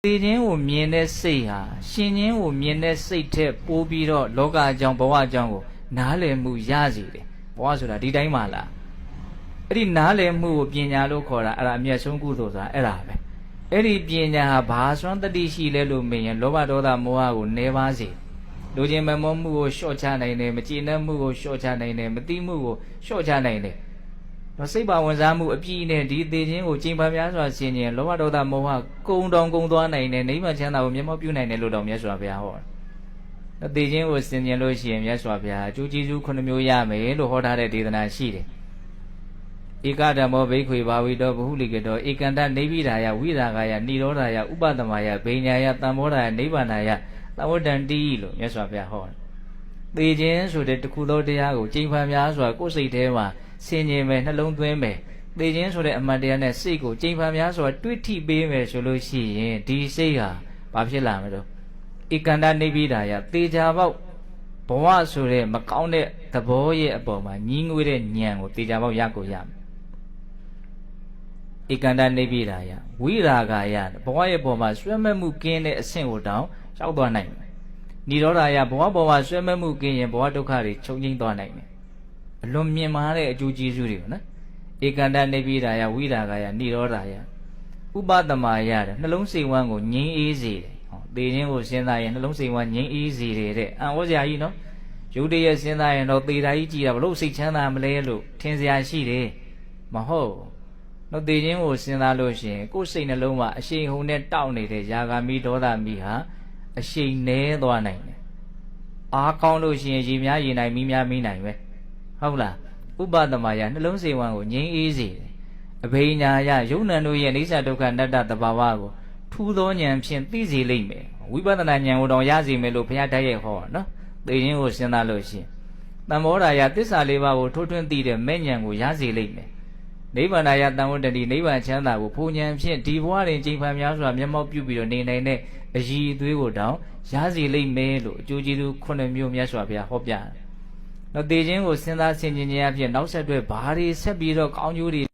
သေခြင်းကိုမြင်တဲ့စိတ်ဟာရှင်ခြင်းကိုမြင်တဲ့စိတ်ထက်ပိုပြီးတော့လောကအကြောင်းဘဝအကြောင်းကိုနားလည်မှုရစေတယ်ဘဝဆိုတာဒီတိုင်းမှလားအဲ့ဒီနားလည်မှုကိုပညာလို့ခေါ်တာအဲ့ဒါအမျက်ဆုံးကုသိုလ်ဆိုတာအဲ့ဒါပဲအဲ့ဒီပညာဟာဘာစွမ်းတတိရှိလဲလို့မေးရင်လောဘဒေါသမောဟကိုနည်းပါးစေလူချင်းမမောမှုကိုလျှော့ချနိုင်တယ်မကျေနပ်မှုကိုလျှော့ချနိုင်တယ်မသိမှုကိုလျှော့ချနိုင်တယ်တော့စိတ်ပါဝင်စားမှုအပြည့်နဲ့ဒီသေခြင်းကိုကျင့်ပါများစွာဆင်ခြင်လောဘဒေါသမောဟကုံတောင်ကုံသွားနိုင်တယ်နိဗ္ဗာန်ချမ်းသာကိုမျက်မှောက်ပြုနိုင်တယ်လို့တော်မြတ်စွာဘုရားဟောတယ်သေခြင်းကိုဆင်ခြင်လို့ရှိရင်မြတ်စွာဘုရားအကျိုးကျေးဇူး9မျိုးရမယ်လို့ဟောထားတဲ့ဒေသနာရှိတယ်ဧကဓမ္မောဘိက္ခွေဘာဝိတောဘဟုလိကတောဧကန္တနေပိဓာယဝိရာဂယနိရောဓယဥပသမယဘိညာယတမ္မောဓာယနိဗ္ဗာန်ယသဝတ္တံတိလို့မြတ်စွာဘုရားဟောတယ်သေခြင်းဆိုတဲ့တခုသောတရားကိုကျင့်ပါများစွာကိုယ်စိတ်ထဲမှာဆင်ခြင်မယ်နှလုံးသွင်းမယ်သေခြင်းဆိုတဲ့အမှန်တရားနဲ့စိတ်ကိုကျင့်ပါများစွာတွေးထိပေးမယ်ဆိုလို့ရှိရင်ဒီစိတ်ဟာဘာဖြစ်လာမလဲဧကန္တနေပိဓာယသေချာပေါက်ဘဝဆိုတဲ့မကောင်းတဲ့သဘောရဲ့အပေါ်မှာညှင်းငွေးတဲ့ဉာဏ်ကိုသေချာပေါက်ရကိုရမယ်ဧကန္တနေပိဓာယဝိရာဂယဘဝရဲ့ပေါ်မှာဆွဲမဲ့မှုကင်းတဲ့အဆင့်ကိုတောင်ရောက်သွားနိုင်တယ်နိရောဓယဘဝပေါ်မှာဆွဲမဲ့မှုကင်းရင်ဘဝဒုက္ခတွေချုပ်ငြိမ်းသွားနိုင်တယ်အလွန်မြင့်မားတဲ့အကျိုးကျေးဇူးတွေကိုနော်ဧကန္တနေပိဓာယဝိရာဂယနိရောဓယဥပသမယတဲ့နှလုံးစိတ်ဝမ်းကိုငြိမ်းအေးစေတယ်ဟောသေခြင်းကိုစဉ်းစားရင်နှလုံးစိတ်ဝမ်းငြိမ်းအေးစေတယ်တဲ့အံ့ဩစရာကြီးနော်ရုပ်တရက်စဉ်းစားရင်တော့သေတာကြီးကြည်တာဘလို့စိတ်ချမ်းသာမလဲလို့ထင်စရာရှိတယ်မဟုတ်တော့သေခြင်းကိုစဉ်းစားလို့ရှိရင်ကိုယ်စိတ်နှလုံးမှာအရှိန်ဟုန်နဲ့တောက်နေတဲ့ຢာဂမိဒေါသမီဟာအရှိန်နည်းသွားနိုင်တယ်အားကောင်းလို့ရှိရင်ရေများရေနိုင်မီးများမီးနိုင်ပဲဟုတ်လားဥပသမယနှလုံးစိတ်ဝမ်းကိုငြိမ်းအေးစေတယ်အဘိညာယယုံနံတို့ရဲ့အိဋ္ဌဒုက္ခနတ္တသဘာဝကိုထူးသောဉာဏ်ဖြင့်သိစေလိမ့်မယ်ဝိပဿနာဉာဏ်ကိုတော့ရစေမယ်လို့ဘုရားတိုက်ရိုက်ဟောတာနော်သိခြင်းကိုစဉ်းစားလို့ရှိရင်တမ္မောဓာယသစ္စာလေးပါးကိုထိုးထွင်းသိတဲ့မဲ့ဉာဏ်ကိုရစေလိမ့်မယ်နိဗ္ဗာန်ယတံဝတ္တိနိဗ္ဗာန်ချမ်းသာကိုဘုံဉာဏ်ဖြင့်ဒီဘဝတွင်ကျင့်ဖန်များစွာမျက်မှောက်ပြုပြီးတော့နေနိုင်တဲ့အည်အသွေးကိုတောင်ရစေလိမ့်မယ်လို့အကျိုးကျေးဇူး9မျိုးမြတ်စွာဘုရားဟောပြတယ်။တော့သေခြင်းကိုစဉ်းစားဆင်ခြင်ခြင်းအဖြစ်နောက်ဆက်တွဲဘာတွေဆက်ပြီးတော့ကောင်းကျိုးတွေ